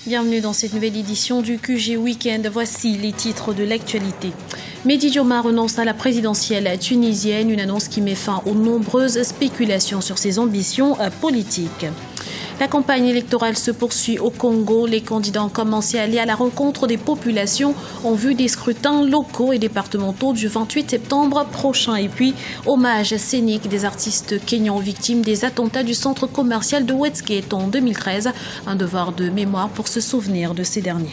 Bienvenue dans cette nouvelle édition du QG Weekend. Voici les titres de l'actualité. Mehdi Dioma renonce à la présidentielle tunisienne, une annonce qui met fin aux nombreuses spéculations sur ses ambitions politiques. La campagne électorale se poursuit au Congo. Les candidats ont commencé à aller à la rencontre des populations en vue des scrutins locaux et départementaux du 28 septembre prochain. Et puis, hommage scénique des artistes kenyans victimes des attentats du centre commercial de Westgate en 2013. Un devoir de mémoire pour se souvenir de ces derniers.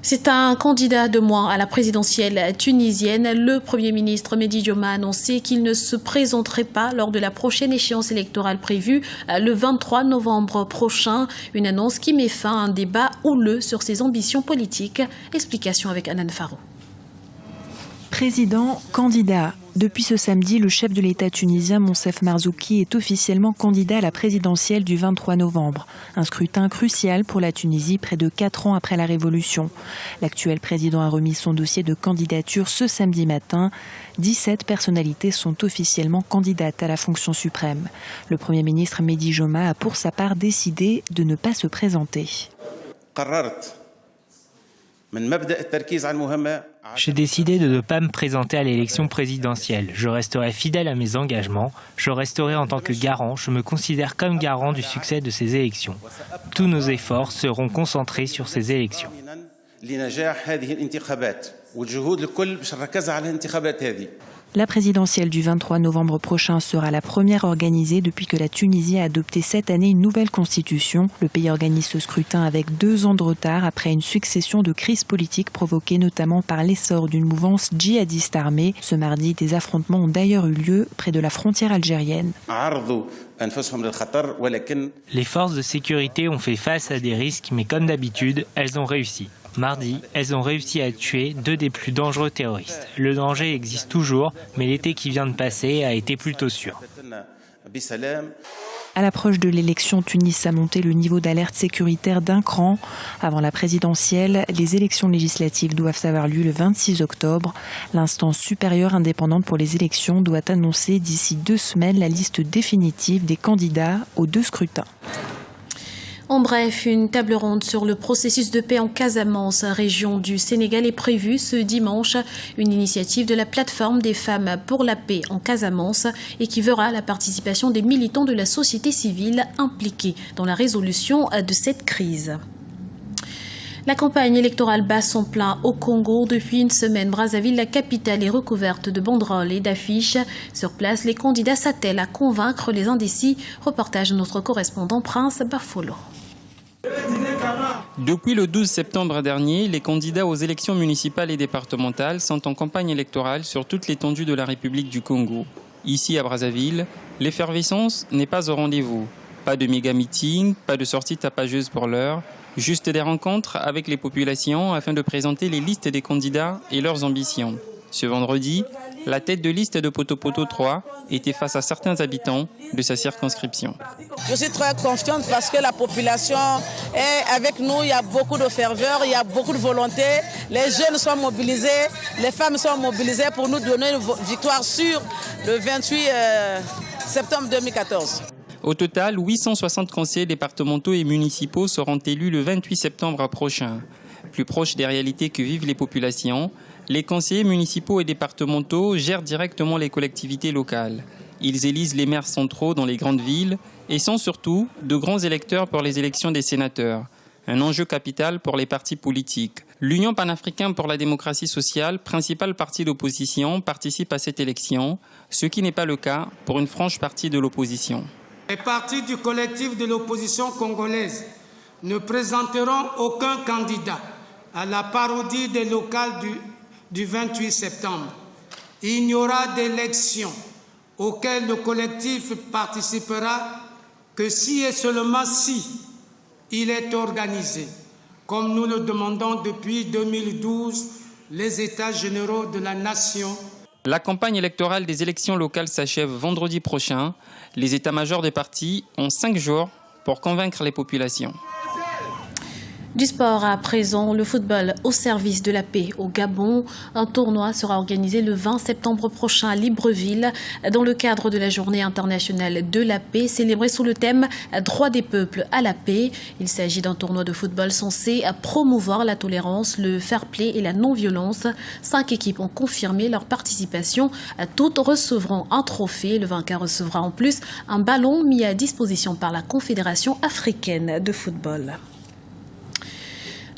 C'est un candidat de moins à la présidentielle tunisienne. Le Premier ministre Mehdi Dioma a annoncé qu'il ne se présenterait pas lors de la prochaine échéance électorale prévue le 23 novembre prochain. Une annonce qui met fin à un débat houleux sur ses ambitions politiques. Explication avec Anan Faro. Président, candidat. Depuis ce samedi, le chef de l'État tunisien, Monsef Marzouki, est officiellement candidat à la présidentielle du 23 novembre. Un scrutin crucial pour la Tunisie, près de 4 ans après la Révolution. L'actuel président a remis son dossier de candidature ce samedi matin. 17 personnalités sont officiellement candidates à la fonction suprême. Le Premier ministre Mehdi Dioma a pour sa part décidé de ne pas se présenter. J'ai décidé de ne pas me présenter à l'élection présidentielle. Je resterai fidèle à mes engagements. Je resterai en tant que garant. Je me considère comme garant du succès de ces élections. Tous nos efforts seront concentrés sur ces élections. La présidentielle du 23 novembre prochain sera la première organisée depuis que la Tunisie a adopté cette année une nouvelle constitution. Le pays organise ce scrutin avec 2 ans de retard après une succession de crises politiques provoquées notamment par l'essor d'une mouvance djihadiste armée. Ce mardi, des affrontements ont d'ailleurs eu lieu près de la frontière algérienne. Les forces de sécurité ont fait face à des risques, mais comme d'habitude, elles ont réussi. Mardi, elles ont réussi à tuer 2 des plus dangereux terroristes. Le danger existe toujours, mais l'été qui vient de passer a été plutôt sûr. À l'approche de l'élection, Tunis a monté le niveau d'alerte sécuritaire d'un cran. Avant la présidentielle, les élections législatives doivent avoir lieu le 26 octobre. L'instance supérieure indépendante pour les élections doit annoncer d'ici 2 semaines la liste définitive des candidats aux 2 scrutins. En bref, une table ronde sur le processus de paix en Casamance, région du Sénégal, est prévue ce dimanche. Une initiative de la plateforme des femmes pour la paix en Casamance et qui verra la participation des militants de la société civile impliqués dans la résolution de cette crise. La campagne électorale bat son plein au Congo. Depuis une semaine, Brazzaville, la capitale, est recouverte de banderoles et d'affiches. Sur place, les candidats s'attellent à convaincre les indécis. Reportage de notre correspondant Prince Bafolo. Depuis le 12 septembre dernier, les candidats aux élections municipales et départementales sont en campagne électorale sur toute l'étendue de la République du Congo. Ici à Brazzaville, l'effervescence n'est pas au rendez-vous. Pas de méga-meeting, pas de sortie tapageuse pour l'heure, juste des rencontres avec les populations afin de présenter les listes des candidats et leurs ambitions. Ce vendredi, la tête de liste de Potopoto 3 était face à certains habitants de sa circonscription. Je suis très confiante parce que la population est avec nous, il y a beaucoup de ferveur, il y a beaucoup de volonté. Les jeunes sont mobilisés, les femmes sont mobilisées pour nous donner une victoire sûre le 28 septembre 2014. Au total, 860 conseillers départementaux et municipaux seront élus le 28 septembre prochain. Plus proche des réalités que vivent les populations, les conseillers municipaux et départementaux gèrent directement les collectivités locales. Ils élisent les maires centraux dans les grandes villes et sont surtout de grands électeurs pour les élections des sénateurs. Un enjeu capital pour les partis politiques. L'Union panafricaine pour la démocratie sociale, principal parti d'opposition, participe à cette élection, ce qui n'est pas le cas pour une franche partie de l'opposition. Les partis du collectif de l'opposition congolaise ne présenteront aucun candidat à la parodie des locales du 28 septembre. Il n'y aura d'élection auquel le collectif participera que si et seulement si il est organisé, comme nous le demandons depuis 2012, les États généraux de la nation. La campagne électorale des élections locales s'achève vendredi prochain. Les états-majors des partis ont 5 jours pour convaincre les populations. Du sport à présent, le football au service de la paix au Gabon. Un tournoi sera organisé le 20 septembre prochain à Libreville dans le cadre de la Journée internationale de la paix célébrée sous le thème « Droit des peuples à la paix ». Il s'agit d'un tournoi de football censé promouvoir la tolérance, le fair play et la non-violence. 5 équipes ont confirmé leur participation. Toutes recevront un trophée. Le vainqueur recevra en plus un ballon mis à disposition par la Confédération africaine de football.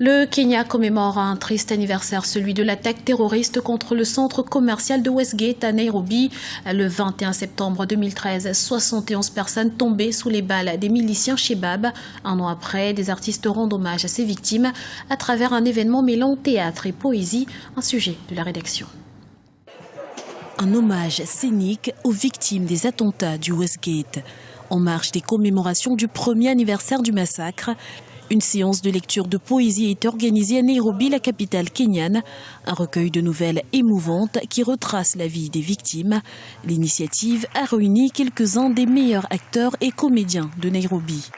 Le Kenya commémore un triste anniversaire, celui de l'attaque terroriste contre le centre commercial de Westgate à Nairobi. Le 21 septembre 2013, 71 personnes tombées sous les balles des miliciens Shebab. Un an après, des artistes rendent hommage à ces victimes à travers un événement mêlant théâtre et poésie, un sujet de la rédaction. Un hommage scénique aux victimes des attentats du Westgate. En marge des commémorations du premier anniversaire du massacre, une séance de lecture de poésie est organisée à Nairobi, la capitale kenyane. Un recueil de nouvelles émouvantes qui retrace la vie des victimes. L'initiative a réuni quelques-uns des meilleurs acteurs et comédiens de Nairobi.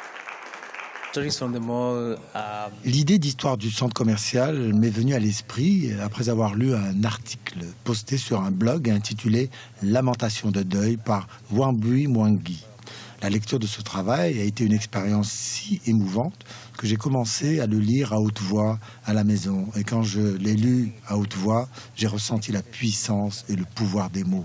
L'idée d'histoire du centre commercial m'est venue à l'esprit après avoir lu un article posté sur un blog intitulé « Lamentation de deuil » par Wambui Mwangi. La lecture de ce travail a été une expérience si émouvante que j'ai commencé à le lire à haute voix à la maison. Et quand je l'ai lu à haute voix, j'ai ressenti la puissance et le pouvoir des mots.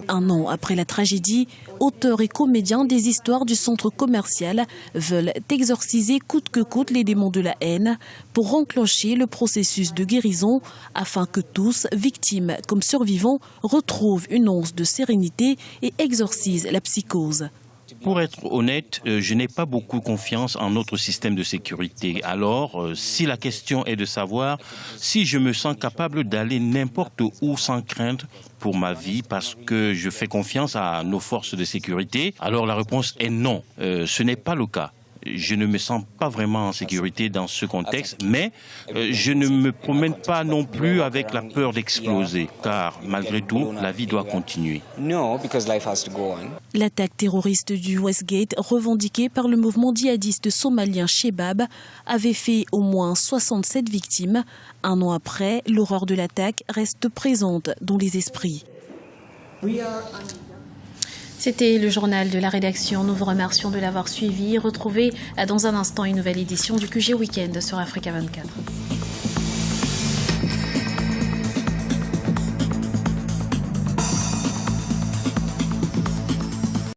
Un an après la tragédie, auteurs et comédiens des histoires du centre commercial veulent exorciser coûte que coûte les démons de la haine pour enclencher le processus de guérison afin que tous, victimes comme survivants, retrouvent une once de sérénité et exorcisent la psychose. Pour être honnête, je n'ai pas beaucoup confiance en notre système de sécurité. Alors, si la question est de savoir si je me sens capable d'aller n'importe où sans crainte pour ma vie parce que je fais confiance à nos forces de sécurité, alors la réponse est non. Ce n'est pas le cas. Je ne me sens pas vraiment en sécurité dans ce contexte, mais je ne me promène pas non plus avec la peur d'exploser, car malgré tout, la vie doit continuer. L'attaque terroriste du Westgate, revendiquée par le mouvement djihadiste somalien Shebab, avait fait au moins 67 victimes. Un an après, l'horreur de l'attaque reste présente dans les esprits. C'était le journal de la rédaction. Nous vous remercions de l'avoir suivi. Retrouvez dans un instant une nouvelle édition du QG Week-end sur Africa 24.